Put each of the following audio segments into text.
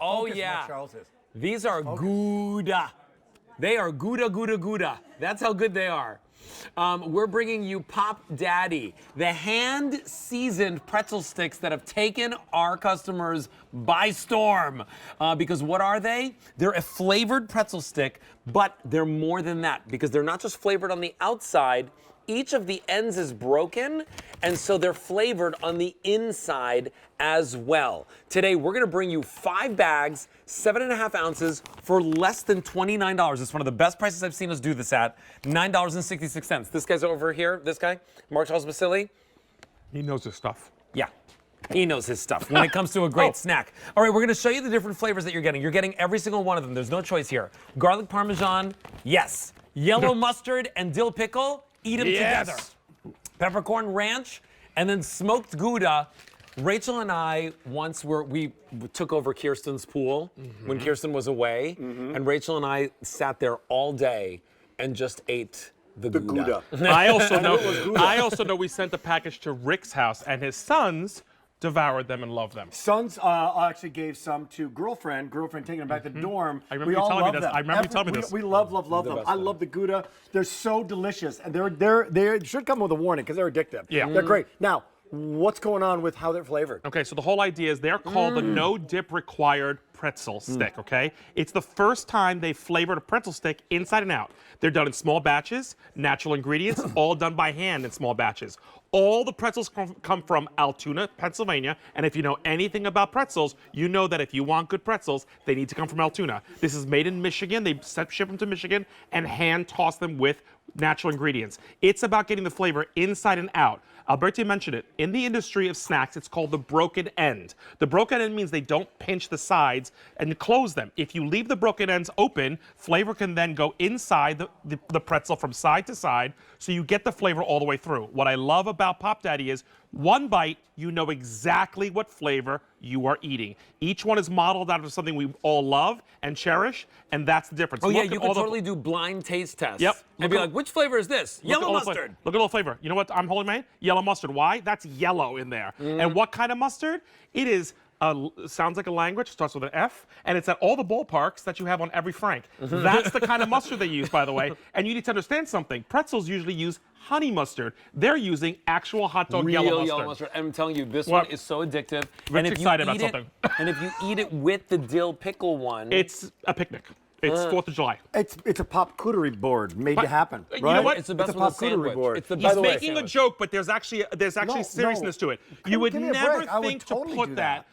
Oh, focus yeah. what Charles is. These are Gouda. They are Gouda, Gouda, Gouda. That's how good they are. We're bringing you Pop Daddy, the hand-seasoned pretzel sticks that have taken our customers by storm. Because what are they? They're a flavored pretzel stick, but they're more than that because they're not just flavored on the outside. Each of the ends is broken, and so they're flavored on the inside as well. Today, we're gonna bring you 5 bags, 7.5 ounces for less than $29. It's one of the best prices I've seen us do this at, $9.66. This guy's over here, this guy, Mark Charles Basili. He knows his stuff. Yeah, he knows his stuff when it comes to a great snack. All right, we're gonna show you the different flavors that you're getting. You're getting every single one of them. There's no choice here. Garlic Parmesan, yes. Yellow mustard and dill pickle, eat them together. Peppercorn ranch, and then smoked Gouda. Rachel and I once we took over Kirsten's pool when Kirsten was away, and Rachel and I sat there all day and just ate the Gouda. I also know we sent a package to Rick's house, and his sons devoured them and loved them. Sons actually gave some to girlfriend taking them back to the dorm. I remember you telling me this. I remember you telling me this. We love them. I love the Gouda. They're so delicious, and they should come with a warning because they're addictive. Yeah. They're great. Now, what's going on with how they're flavored? Okay, so the whole idea is they're called the no dip required pretzel stick, okay? It's the first time they flavored a pretzel stick inside and out. They're done in small batches, natural ingredients, all done by hand in small batches. All the pretzels come from Altoona, Pennsylvania, and if you know anything about pretzels, you know that if you want good pretzels, they need to come from Altoona. This is made in Michigan. They ship them to Michigan and hand toss them with natural ingredients. It's about getting the flavor inside and out. Alberti mentioned it. In the industry of snacks, it's called the broken end. The broken end means they don't pinch the sides and close them. If you leave the broken ends open, flavor can then go inside the pretzel from side to side, so you get the flavor all the way through. What I love about Pop Daddy is one bite, you know exactly what flavor you are eating. Each one is modeled out of something we all love and cherish, and that's the difference. Oh yeah, you can totally do blind taste tests. Yep. You'll be like, which flavor is this? Yellow mustard. Look at all the flavor. You know what I'm holding, man? Yellow mustard. Why? That's yellow in there. And what kind of mustard? It is, sounds like a language, starts with an F, and it's at all the ballparks that you have on every Frank. That's the kind of mustard they use, by the way. And you need to understand something. Pretzels usually use honey mustard. They're using actual hot dog yellow mustard. I'm telling you, this one is so addictive. Rich excited about something. And if you eat it with the dill pickle one, it's a picnic. It's 4th of July. It's a pop cooterie board made to happen. Right? You know what? It's the best it's a one pop with a cooterie sandwich. board. It's the best He's making a joke, but there's actually seriousness to it. You would Give me a never break. I would think totally to put do that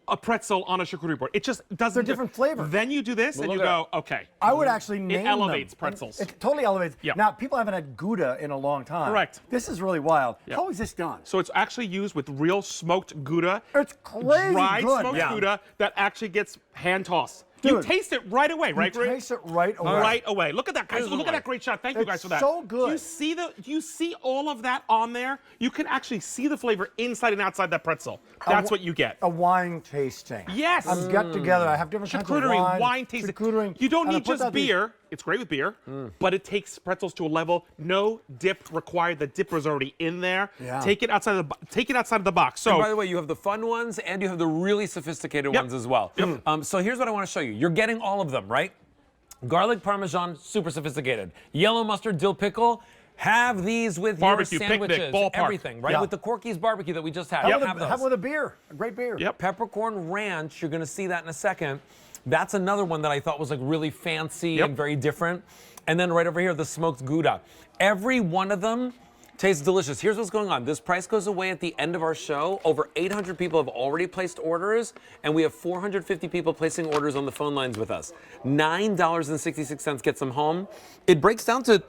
a pretzel on a charcuterie board. It just doesn't. They're different flavor. Then you do this and you go, okay. I would actually name It elevates them. pretzels. It totally elevates. Yep. Now, people haven't had Gouda in a long time. Correct. This is really wild. Yep. How is this done? So it's actually used with real smoked Gouda. It's crazy dried good. smoked Gouda that actually gets hand tossed. Dude, you taste it right away, right? You taste it right away. Right away. Look at that, guys. Look at that great shot. Thank you guys for that. So good. Do you see all of that on there? You can actually see the flavor inside and outside that pretzel. That's what you get. A wine tasting. Yes. I'm get together. I have different kinds of wine tasting. Charcuterie. You don't And I need put just out these- beer. It's great with beer, but it takes pretzels to a level. No dip required. The dip is already in there. Yeah. Take it outside of the box. So and by the way, you have the fun ones and you have the really sophisticated ones as well. So here's what I want to show you. You're getting all of them, right? Garlic Parmesan, super sophisticated. Yellow mustard, dill pickle. Have these with barbecue, your sandwiches, picnic, ballpark. everything, right? Yeah. With the Corky's barbecue that we just had. Have with a beer. A great beer. Yep. Peppercorn ranch, you're going to see that in a second. That's another one that I thought was like really fancy and very different. And then right over here, the smoked Gouda. Every one of them tastes delicious. Here's what's going on. This price goes away at the end of our show. Over 800 people have already placed orders, and we have 450 people placing orders on the phone lines with us. $9.66 gets them home. It breaks down to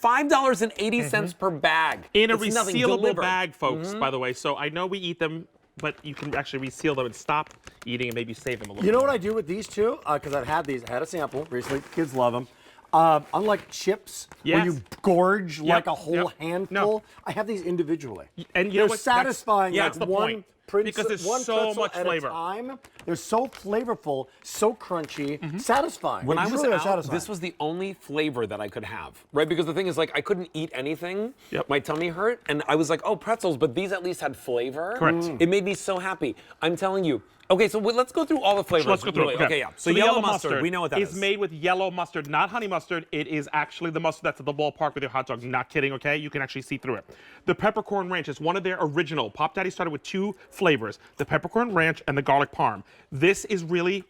$5.80 per bag. in a It's nothing resealable delivered. bag, folks, by the way. So I know we eat them, but you can actually reseal them and stop eating and maybe save them a little You bit. know what I do with these two? Because I've had these. I had a sample recently. Kids love them. Unlike chips, where Yes. you gorge like a whole Yep. handful, No. I have these individually. And you know They're what? satisfying. That's like the one point. pretzel, Because there's one so pretzel much at flavor. a time. They're so flavorful, so crunchy, satisfying. When They I was truly are out, satisfying. this was the only flavor that I could have, right? Because the thing is, like, I couldn't eat anything. Yep. My tummy hurt, and I was like, oh, pretzels, but these at least had flavor. Correct. It made me so happy. I'm telling you, Okay, so let's go through all the flavors. Let's go through. Really. Okay, yeah. So the yellow mustard, we know what that is. Is made with yellow mustard, not honey mustard. It is actually the mustard that's at the ballpark with your hot dogs. Not kidding, okay? You can actually see through it. The peppercorn ranch is one of their original. Pop Daddy started with 2 flavors, the peppercorn ranch and the garlic parm. This is really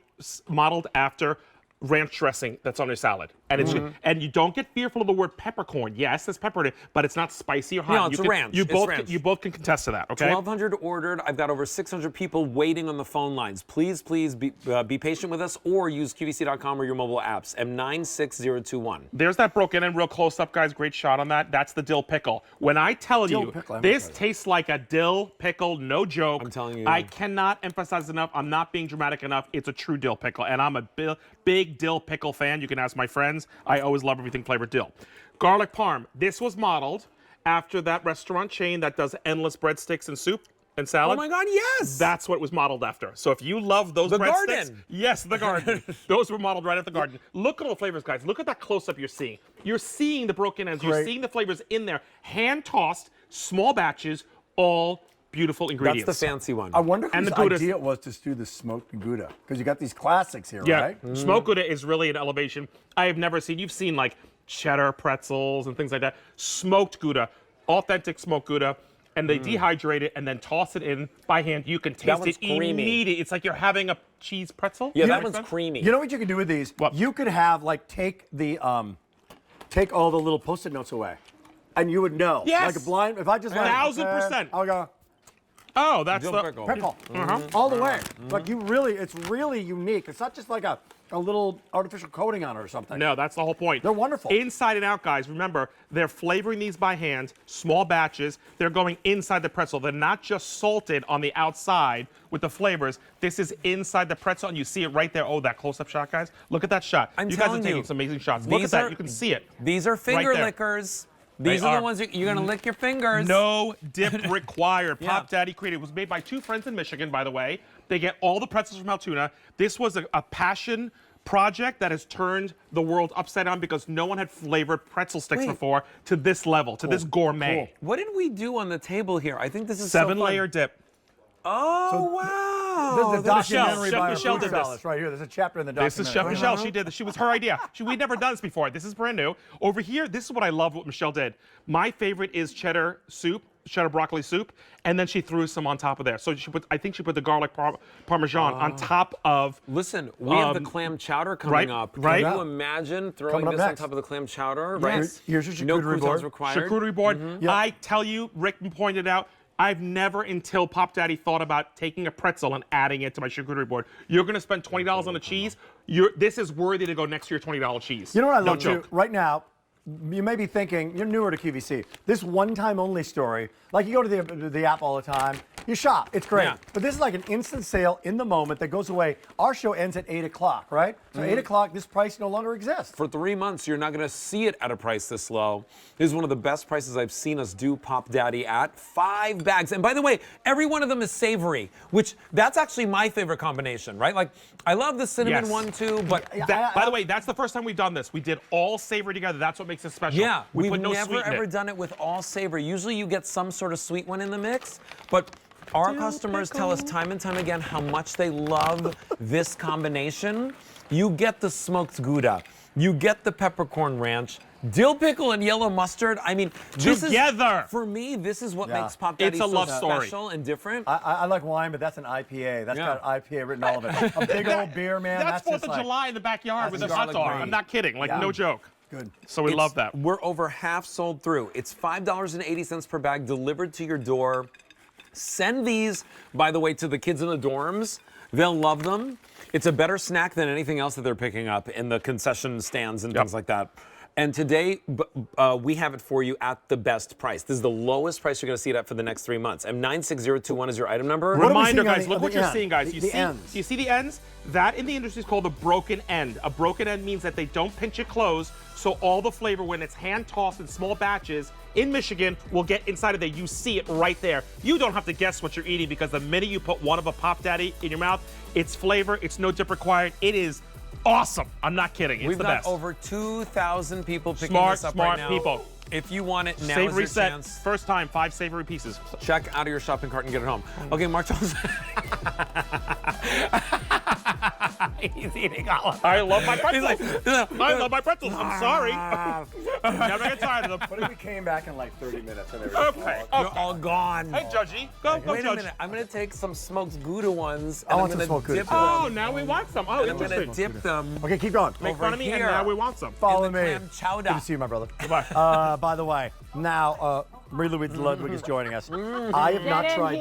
modeled after ranch dressing that's on your salad. And it's and you don't get fearful of the word peppercorn. Yes, there's pepper in it, but it's not spicy or hot. No, it's ranch. You It's both ranch. you both can contest to that, okay? 1,200 ordered. I've got over 600 people waiting on the phone lines. Please be patient with us or use QVC.com or your mobile apps. M96021. There's that broken in real close up, guys. Great shot on that. That's the dill pickle. When I tell Dill you, pickle, I haven't this tried it. tastes like a dill pickle, no joke. I'm telling you. I cannot emphasize enough. I'm not being dramatic enough. It's a true dill pickle, and I'm a big dill pickle fan. You can ask my friends. I always love everything flavored dill. Garlic parm. This was modeled after that restaurant chain that does endless breadsticks and soup and salad. Oh my God, yes! That's what it was modeled after. So if you love those The breadsticks, garden. yes, the garden. Those were modeled right at the garden. Look at all the flavors, guys. Look at that close-up you're seeing. You're seeing the broken ends. You're Great. seeing the flavors in there, hand-tossed, small batches, all beautiful ingredients. That's the fancy one. I wonder And whose the Gouda- idea it was to do the smoked Gouda, because you got these classics here, Yeah, right? smoked Gouda is really an elevation I have never seen. You've seen like cheddar pretzels and things like that. Smoked Gouda, authentic smoked Gouda, and they dehydrate it and then toss it in by hand. You can taste one's it creamy. immediately. It's like you're having a cheese pretzel. Yeah, Does that make one's sense? creamy. You know what you can do with these? What? You could have like take all the little Post-it notes away, and you would know. Yes. Like a blind. If I just 1000%. I'll go Oh, that's Dill the pickle. pickle all the way. Like it's really unique. It's not just like a little artificial coating on it or something. No, that's the whole point. They're wonderful. Inside and out, guys. Remember, they're flavoring these by hand, small batches. They're going inside the pretzel. They're not just salted on the outside with the flavors. This is inside the pretzel, and you see it right there. Oh, that close-up shot, guys. Look at that shot. I'm you guys are telling taking you, some amazing shots. Look at these that. are- You can see it. These are finger there. lickers. These They are are. the ones you're going to lick your fingers. No dip required. Yeah. Pop Daddy created. It was made by 2 friends in Michigan, by the way. They get all the pretzels from Altoona. This was a passion project that has turned the world upside down because no one had flavored pretzel sticks Wait. before to this level, to this gourmet. What did we do on the table here? I think this is 7-layer dip. Oh, wow. This is the documentary Chef by Michelle our food did this. stylist right here. There's a chapter in the documentary. This is Chef Michelle. She did this. She was her idea. We'd never done this before. This is brand new. Over here, this is what I love what Michelle did. My favorite is cheddar soup, cheddar broccoli soup, and then she threw some on top of there. So I think she put the garlic parmesan on top of. Listen, we have the clam chowder coming right, up. right. Can you imagine throwing Coming up this on next. top of the clam chowder? Yeah. Right. Here's your No charcuterie croutons board. required. Charcuterie board. Yep. I tell you, Rick pointed out, I've never until Pop Daddy thought about taking a pretzel and adding it to my charcuterie board. You're going to spend $20 on the cheese. This is worthy to go next to your $20 cheese. You know what I No love too? joke. Right now, you may be thinking, you're newer to QVC. This one-time only story, like you go to the app all the time, you shop, it's great. Yeah. But this is like an instant sale in the moment that goes away. Our show ends at 8 o'clock, right? So 8 o'clock, this price no longer exists. For 3 months, you're not going to see it at a price this low. This is one of the best prices I've seen us do Pop Daddy at. 5 bags. And by the way, every one of them is savory, which that's actually my favorite combination, right? Like, I love the cinnamon Yes. one too, but By the way, that's the first time we've done this. We did all savory together. That's what makes it special. yeah, we we've put no never sweet in ever it. done it with all savory. Usually you get some sort of sweet one in the mix, but our customers tell us time and time again how much they love this combination. You get the smoked Gouda, you get the peppercorn ranch, dill pickle and yellow mustard. I mean, this Together. is, for me, this is what Yeah. makes Pop Daddy It's a so love story. special and different. I like wine, but that's an IPA. That's Yeah. got IPA written all of it. A big old beer, man. That's 4th just of like, July in the backyard with a that's hot dog. garlic I'm not kidding. Like, Yeah. no joke. Good. So we love that. We're over half sold through. It's $5.80 per bag delivered to your door. Send these, by the way, to the kids in the dorms. They'll love them. It's a better snack than anything else that they're picking up in the concession stands and things like that. And today, we have it for you at the best price. This is the lowest price you're going to see it at for the next 3 months. M96021 is your item number. What are we Reminder, seeing on guys, the- look on what the you're end? seeing, guys. The ends. Do you see the ends? That in the industry is called a broken end. A broken end means that they don't pinch it closed, so all the flavor, when it's hand tossed in small batches in Michigan, will get inside of there. You see it right there. You don't have to guess what you're eating because the minute you put one of a Pop Daddy in your mouth, it's flavor, it's no dip required. It is awesome. I'm not kidding. It's We've the got best. over 2,000 people picking Smart, this up smart right now. people. If you want it, now Savory is your set, chance. first time, 5 savory pieces. Check out of your shopping cart and get it home. Okay, Mark Johnson. He's eating all of them. I love my pretzels. He's like, I love my pretzels. I'm sorry. Never get tired of them. What if we came back in like 30 minutes and they were Okay. They're all gone. Hey, Judgy. Go, Wait a Judge. minute. I'm gonna take some smoked Gouda ones. I And want I'm some gonna smoked Gouda, dip too. them. Oh, now we want some. Oh, I'm gonna interesting. dip them. Okay, keep going. Make fun of me, and here. now we want some. Follow in the me. clam chowder. Good to see you, my brother. Goodbye. By the way, now Marie-Louise Ludwig is joining us. I have not tried